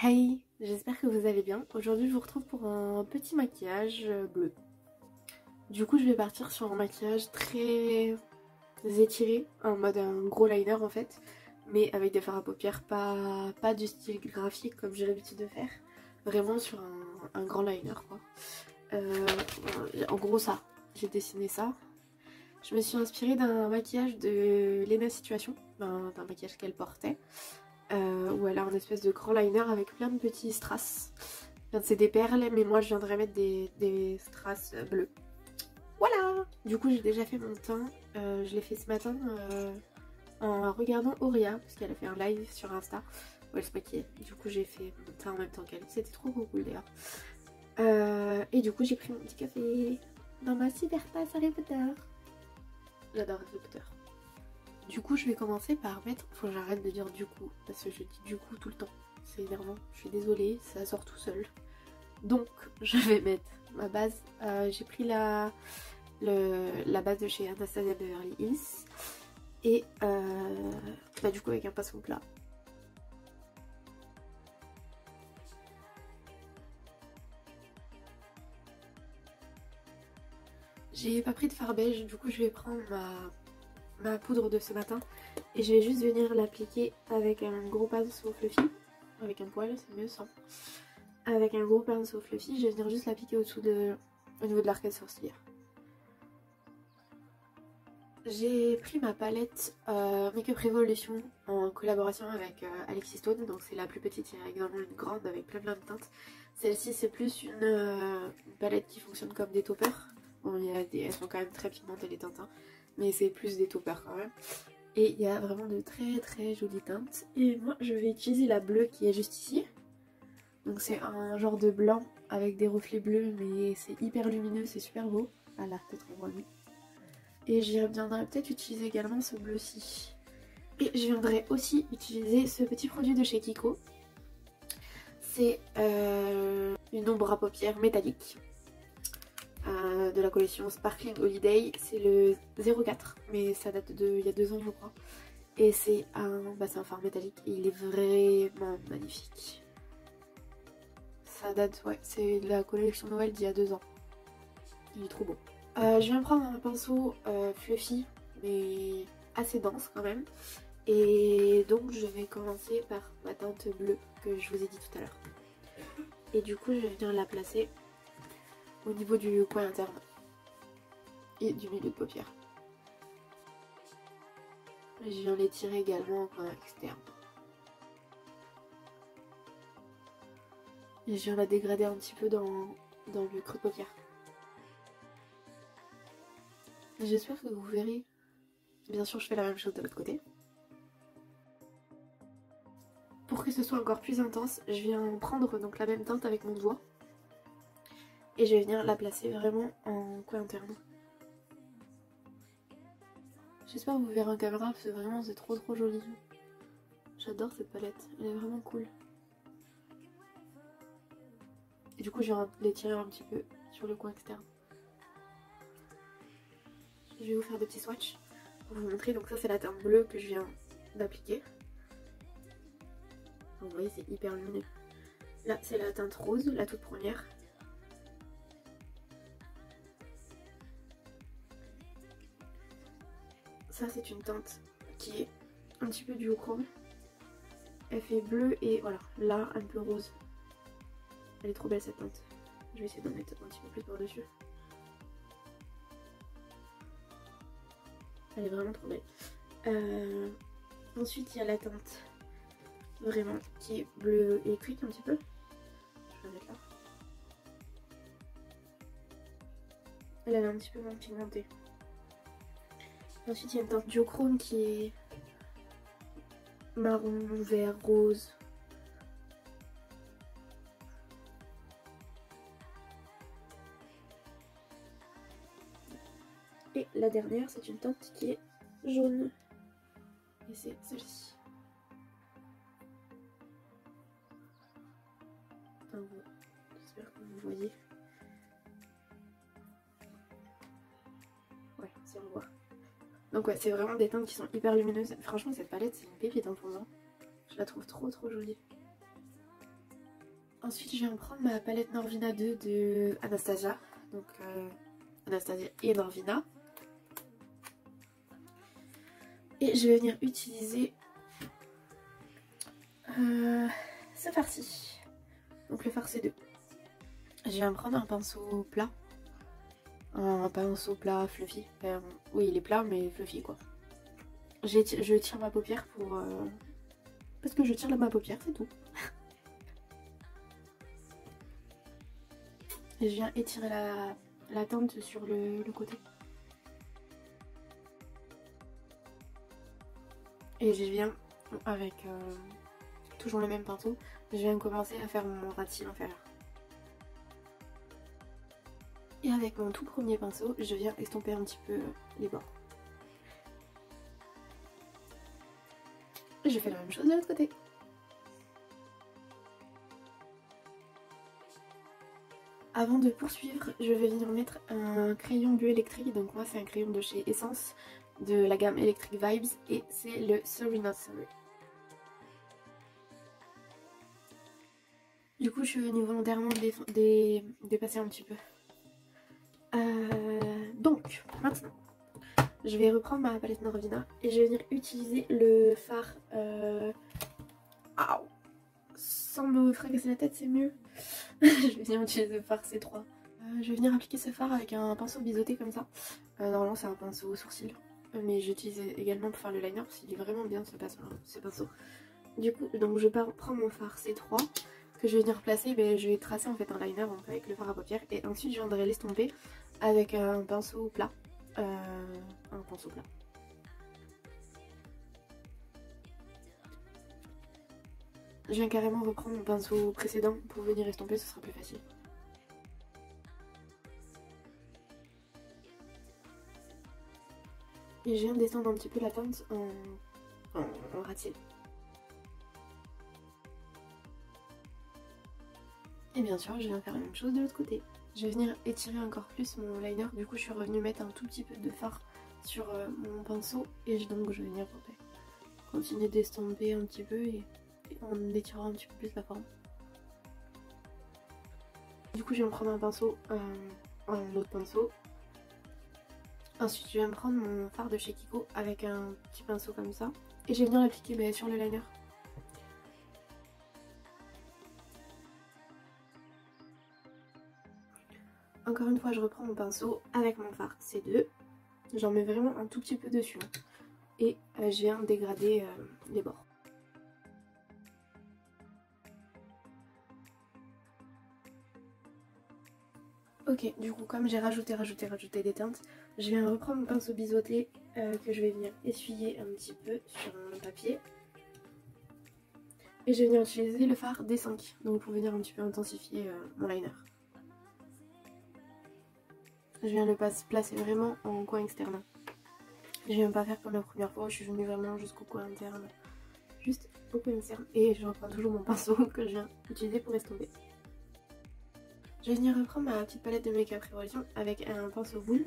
Hey, j'espère que vous allez bien. Aujourd'hui je vous retrouve pour un petit maquillage bleu. Du coup je vais partir sur un maquillage très étiré, en mode un gros liner en fait, mais avec des fards à paupières, pas du style graphique comme j'ai l'habitude de faire, vraiment sur un grand liner quoi. En gros ça, j'ai dessiné ça. Je me suis inspirée d'un maquillage de Lena Situation, d'un maquillage qu'elle portait. Où elle a un espèce de grand liner avec plein de petits strass. Enfin, c'est des perles, mais moi je viendrais mettre des strass bleus. Voilà. Du coup j'ai déjà fait mon teint. Je l'ai fait ce matin en regardant Auria, parce qu'elle a fait un live sur Insta où elle se maquillait. Du coup j'ai fait mon teint en même temps qu'elle. C'était trop cool d'ailleurs. Et du coup j'ai pris mon petit café dans ma super tasse Harry Potter. J'adore Harry Potter. Du coup je vais commencer par mettre, faut que j'arrête de dire du coup, parce que je dis du coup tout le temps, c'est énervant, je suis désolée, ça sort tout seul. Donc je vais mettre ma base, j'ai pris la base de chez Anastasia Beverly Hills, et du coup avec un pinceau plat. J'ai pas pris de fard beige, du coup je vais prendre ma poudre de ce matin et je vais juste venir l'appliquer avec un gros pinceau fluffy, avec un poil c'est mieux sans. Avec un gros pinceau fluffy, je vais venir juste l'appliquer au niveau de l'arcade sourcilière. J'ai pris ma palette Make-up Revolution en collaboration avec Alexis Stone, donc c'est la plus petite, il y a également une grande avec plein de teintes. Celle-ci c'est plus une palette qui fonctionne comme des toppers. Bon, elles sont quand même très pigmentées les teintes, hein, mais c'est plus des toppers quand même. Et il y a vraiment de très jolies teintes. Et moi je vais utiliser la bleue qui est juste ici. Donc c'est un genre de blanc avec des reflets bleus, mais c'est hyper lumineux, c'est super beau. Ah là, peut-être on voit mieux. Et je viendrai peut-être utiliser également ce bleu-ci. Et je viendrai aussi utiliser ce petit produit de chez Kiko. C'est une ombre à paupières métallique de la collection Sparkling Holiday. C'est le 04, mais ça date il y a 2 ans je crois. Et c'est un fard métallique et il est vraiment magnifique. Ça date, ouais, c'est la collection Noël d'il y a 2 ans. Il est trop beau. Je viens prendre un pinceau fluffy, mais assez dense quand même. Et donc je vais commencer par ma teinte bleue que je vous ai dit tout à l'heure. Et du coup je vais venir la placer au niveau du coin interne et du milieu de paupière. Et je viens l'étirer également au coin externe. Et je viens la dégrader un petit peu dans le creux de paupière. J'espère que vous verrez. Bien sûr je fais la même chose de l'autre côté. Pour que ce soit encore plus intense, je viens prendre donc la même teinte avec mon doigt. Et je vais venir la placer vraiment en coin interne. J'espère que vous verrez en caméra parce que vraiment c'est trop joli. J'adore cette palette, elle est vraiment cool. Et du coup je viens l'étirer un petit peu sur le coin externe. Je vais vous faire des petits swatchs pour vous montrer. Donc ça c'est la teinte bleue que je viens d'appliquer. Vous voyez c'est hyper lumineux. Là c'est la teinte rose, la toute première. Ça c'est une teinte qui est un petit peu duochrome. Elle fait bleu et voilà, là un peu rose. Elle est trop belle cette teinte. Je vais essayer d'en mettre un petit peu plus par dessus. Elle est vraiment trop belle. Ensuite il y a la teinte vraiment qui est bleu électrique un petit peu. Je vais la mettre là. Elle est un petit peu moins pigmentée. Ensuite il y a une teinte duochrome qui est marron, vert, rose. Et la dernière c'est une teinte qui est jaune. Et c'est celle-ci. J'espère que vous voyez. Ouais, si on voit. Donc ouais, c'est vraiment des teintes qui sont hyper lumineuses. Franchement cette palette c'est une pépite en fond. Je la trouve trop jolie. Ensuite je viens prendre ma palette Norvina 2 de Anastasia. Donc Anastasia et Norvina. Et je vais venir utiliser ce fard-ci. Donc le fard C2. Je viens prendre un pinceau plat. Un pinceau plat fluffy. Oui, il est plat mais fluffy quoi. Je tire ma paupière pour... parce que je tire ma paupière, c'est tout. Et je viens étirer la teinte sur le côté. Et je viens, avec toujours le même pinceau, je viens commencer à faire mon ras de cils inférieur. Et avec mon tout premier pinceau, je viens estomper un petit peu les bords. Et je fais la même chose de l'autre côté. Avant de poursuivre, je vais venir mettre un crayon bleu électrique. Donc moi c'est un crayon de chez Essence, de la gamme Electric Vibes, et c'est le Sorry Not Sorry. Du coup je suis venue volontairement dépasser un petit peu. Donc maintenant, je vais reprendre ma palette Norvina et je vais venir utiliser le fard... sans me fracasser la tête, c'est mieux. Je vais venir utiliser le fard C3. Je vais venir appliquer ce fard avec un pinceau biseauté comme ça. Normalement c'est un pinceau sourcil, mais j'utilise également pour faire le liner parce qu'il est vraiment bien ce pinceau. Du coup, donc je prends mon fard C3 que je vais venir placer, je vais tracer en fait un liner donc avec le fard à paupières, et ensuite je viendrai l'estomper avec un pinceau plat. Je viens carrément reprendre mon pinceau précédent pour venir estomper, ce sera plus facile. Et je viens descendre un petit peu la teinte en ras de cils. Et bien sûr, je viens faire la même chose de l'autre côté. Je vais venir étirer encore plus mon liner. Du coup, je suis revenue mettre un tout petit peu de fard sur mon pinceau. Et donc, je vais venir continuer d'estomper un petit peu et en étirant un petit peu plus la forme. Du coup, je vais me prendre un pinceau, un autre pinceau. Ensuite, je vais me prendre mon fard de chez Kiko avec un petit pinceau comme ça. Et je vais venir l'appliquer sur le liner. Encore une fois, je reprends mon pinceau avec mon fard C2. J'en mets vraiment un tout petit peu dessus. Et je viens dégrader les bords. Ok, du coup, comme j'ai rajouté des teintes, je viens reprendre mon pinceau biseauté que je vais venir essuyer un petit peu sur mon papier. Et je vais venir utiliser le fard D5, donc pour venir un petit peu intensifier mon liner. Je viens le placer vraiment en coin externe. Je viens pas faire comme la première fois, je suis venue vraiment jusqu'au coin interne. Juste au coin externe. Et je reprends toujours mon pinceau que je viens utiliser pour estomper. Je vais venir reprendre ma petite palette de Make-up Revolution avec un pinceau boule.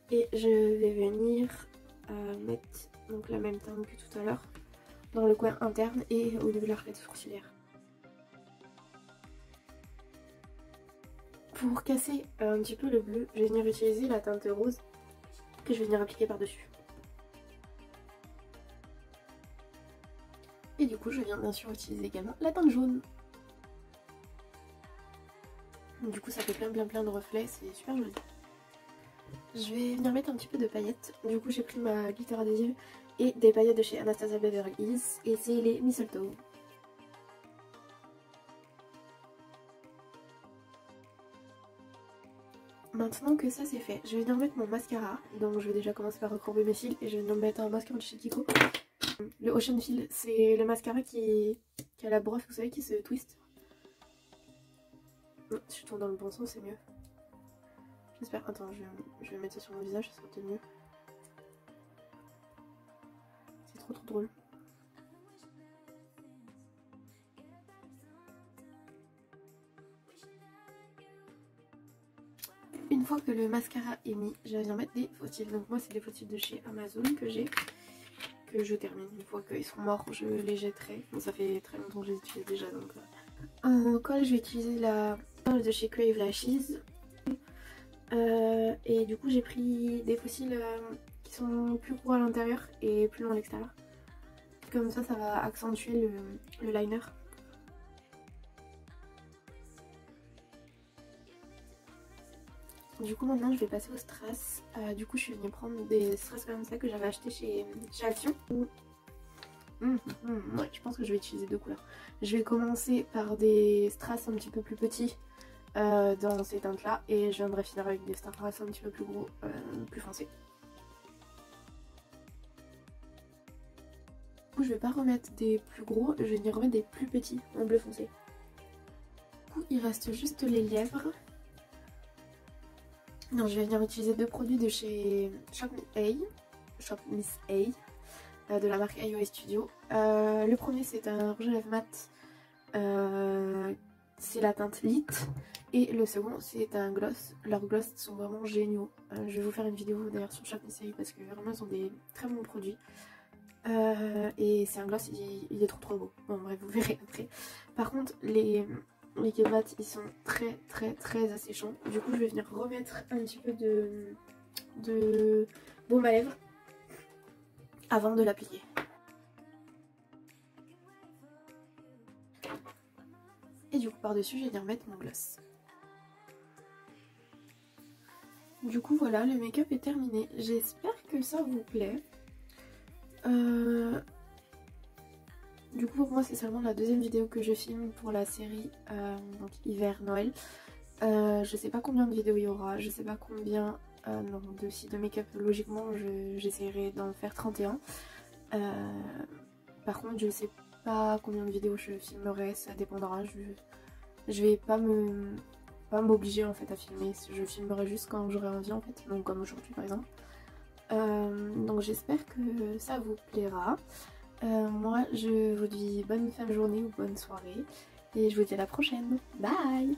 Et je vais venir mettre donc la même teinte que tout à l'heure dans le coin interne et au niveau de l'arcade sourcilière. Pour casser un petit peu le bleu, je vais venir utiliser la teinte rose que je vais venir appliquer par-dessus. Et du coup, je viens bien sûr utiliser également la teinte jaune. Du coup, ça fait plein de reflets, c'est super joli. Je vais venir mettre un petit peu de paillettes. Du coup, j'ai pris ma glitter adhésive et des paillettes de chez Anastasia Beverly Hills. Et c'est les Mistletoe. Maintenant que ça c'est fait, je vais venir mettre mon mascara. Donc je vais déjà commencer par recourber mes cils et je vais venir mettre un mascara de chez Kiko. Le Ocean Feel, c'est le mascara qui a la brosse, vous savez, qui se twist. Si je tourne dans le bon sens, c'est mieux. J'espère. Attends, je vais mettre ça sur mon visage, ça sera peut-être mieux. C'est trop drôle. Une fois que le mascara est mis, je vais venir mettre des faux cils. Donc moi c'est des faux cils de chez Amazon que je termine. Une fois qu'ils sont morts, je les jetterai. Bon, ça fait très longtemps que je les utilise déjà, donc En colle, je vais utiliser la de chez Crave Lashes. Et du coup, j'ai pris des fossiles qui sont plus gros à l'intérieur et plus longs à l'extérieur. Comme ça va accentuer le liner. Du coup, maintenant, je vais passer au strass. Du coup, je suis venue prendre des strass comme ça que j'avais acheté chez Action. Ouais, je pense que je vais utiliser deux couleurs. Je vais commencer par des strass un petit peu plus petits dans ces teintes là et je viendrai finir avec des strass un petit peu plus gros, plus foncés. Du coup, je vais pas remettre des plus gros, je vais venir remettre des plus petits en bleu foncé. Du coup, il reste juste les lièvres. Non, je vais venir utiliser deux produits de chez Shop Miss A, de la marque IOI Studio. Le premier, c'est un rouge à lèvres mat, c'est la teinte Lit. Et le second, c'est un gloss. Leurs gloss sont vraiment géniaux. Je vais vous faire une vidéo d'ailleurs sur Shop Miss A parce que vraiment, ils ont des très bons produits. Et c'est un gloss, il est trop beau. Bon, bref, vous verrez après. Par contre, les mat, ils sont très asséchants. Du coup, je vais venir remettre un petit peu de baume à lèvres avant de l'appliquer. Et du coup, par-dessus, je vais venir mettre mon gloss. Du coup, voilà, le make-up est terminé. J'espère que ça vous plaît. Du coup, pour moi, c'est seulement la deuxième vidéo que je filme pour la série donc hiver-Noël. Je sais pas combien de vidéos il y aura, je sais pas combien de make-up. Logiquement, j'essaierai d'en faire 31. Par contre, je sais pas combien de vidéos je filmerai, ça dépendra. Je vais pas m'obliger en fait à filmer, je filmerai juste quand j'aurai envie en fait, donc comme aujourd'hui par exemple. Donc j'espère que ça vous plaira. Moi je vous dis bonne fin de journée ou bonne soirée et je vous dis à la prochaine. Bye!